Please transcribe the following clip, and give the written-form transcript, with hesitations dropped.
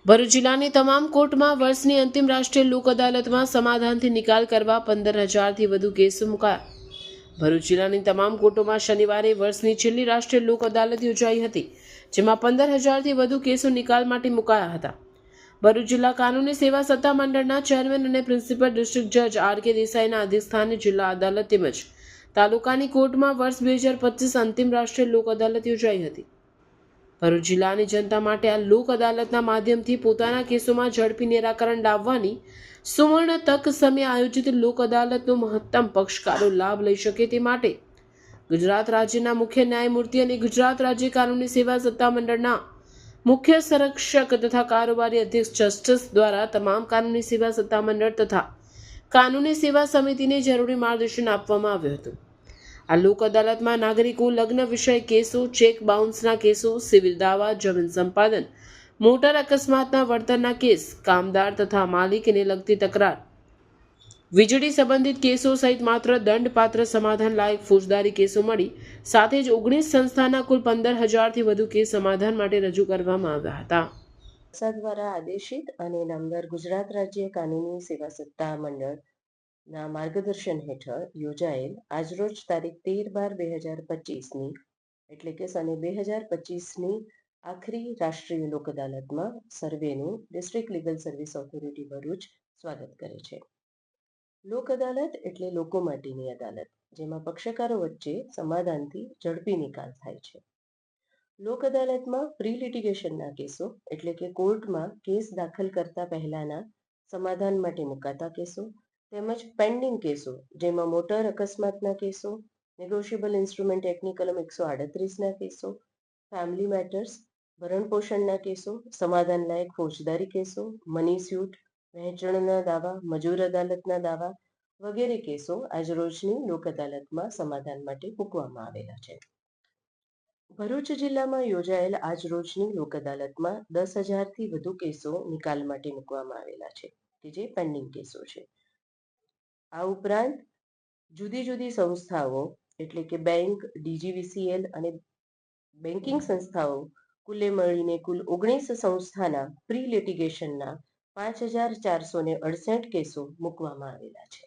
ભરૂચ જિલ્લાની તમામ કોર્ટમાં વર્ષની અંતિમ રાષ્ટ્રીય લોક અદાલતમાં સમાધાનથી નિકાલ કરવા 15,000થી વધુ કેસો મુકાયા। ભરૂચ જિલ્લાની તમામ કોર્ટોમાં શનિવારે વર્ષની છેલ્લી રાષ્ટ્રીય લોક અદાલત યોજાઈ હતી, જેમાં 15,000થી વધુ કેસો નિકાલ માટે મુકાયા હતા। ભરૂચ જિલ્લા કાનૂની સેવા સત્તા મંડળના ચેરમેન અને પ્રિન્સિપલ ડિસ્ટ્રિક્ટ જજ આર.કે. દેસાઈના અધ્યક્ષસ્થાને જિલ્લા અદાલત તેમજ તાલુકાની કોર્ટમાં વર્ષ 2025 અંતિમ રાષ્ટ્રીય લોક અદાલત યોજાઈ હતી। ભરૂચ જિલ્લાની જનતા માટે આ લોક અદાલતના માધ્યમથી પોતાના કેસોમાં ઝડપી નિરાકરણ લાવવાની સુવર્ણ તક સમયે આયોજિત લોક અદાલતનો મહત્તમ પક્ષકારો લાભ લઈ શકે તે માટે ગુજરાત રાજ્યના મુખ્ય ન્યાયમૂર્તિ અને ગુજરાત રાજ્ય કાનૂની સેવા સત્તા મંડળના મુખ્ય સંરક્ષક તથા કારોબારી અધ્યક્ષ જસ્ટિસ દ્વારા તમામ કાનૂની સેવા સત્તા મંડળ તથા કાનૂની સેવા સમિતિને જરૂરી માર્ગદર્શન આપવામાં આવ્યું હતું। આ લોક અદાલતમાં નાગરિકો લગ્ન વિષય કેસો, ચેક બાઉન્સના કેસો, સિવિલ દાવા, જમીન સંપાદન, મોટર અકસ્માતના વળતરના કેસ, કામદાર તથા માલિકને લગતી તકરાર, વીજળી સંબંધિત કેસો સહિત માત્ર દંડપાત્ર સમાધાન લાયક ફોજદારી કેસો મળી સાથે જ 19 સંસ્થાના કુલ 15,000થી વધુ કેસ સમાધાન માટે રજૂ કરવામાં આવ્યા હતા। દ્વારા આદેશિત અને નામદાર ગુજરાત રાજ્ય કાનૂની સેવા સત્તા મંડળ ના માર્ગદર્શન હેઠળ યોજાયેલ આજરોજ તારીખ 13/12/2025ની એટલે કે સને 2025ની આખરી રાષ્ટ્રીય લોક અદાલતમાં સર્વેનું district legal service authority Bharuch સ્વાગત કરે છે। લોક અદાલત એટલે લોકો માટેની અદાલત, જેમાં પક્ષકારો વચ્ચે સમાધાનથી ઝડપી નિકાલ થાય છે। લોક અદાલતમાં પ્રી લિટિગેશનના કેસો એટલે કે કોર્ટમાં કેસ દાખલ કરતા પહેલાના સમાધાન માટે મુકાતા કેસો તેમજ પેન્ડિંગ કેસો, જેમાં મોટર અકસ્માતના કેસો, નેગોશિયેબલ ઇન્સ્ટ્રુમેન્ટ એક્ટની કલમ 138ના કેસો, ફેમિલી મેટર્સ, ભરણપોષણના કેસો, સમાધાન લાયક ફોજદારી કેસો, મની સ્યુટ, વહેંચણના દાવા, મજૂર અદાલતના દાવા વગેરે કેસો આજરોજની લોક અદાલતમાં સમાધાન માટે મૂકવામાં આવેલા છે। ભરૂચ જિલ્લામાં યોજાયેલ આજરોજની લોક અદાલતમાં 10,000થી વધુ કેસો નિકાલ માટે મૂકવામાં આવેલા છે, કે જે પેન્ડિંગ કેસો છે। આ ઉપરાંત જુદી જુદી સંસ્થાઓ એટલે કે બેંક, ડીજીવીસીએલ અને બેન્કિંગ સંસ્થાઓ કુલે મળીને કુલ 19 સંસ્થાના પ્રી લિટિગેશનના 5,468 કેસો મૂકવામાં આવેલા છે।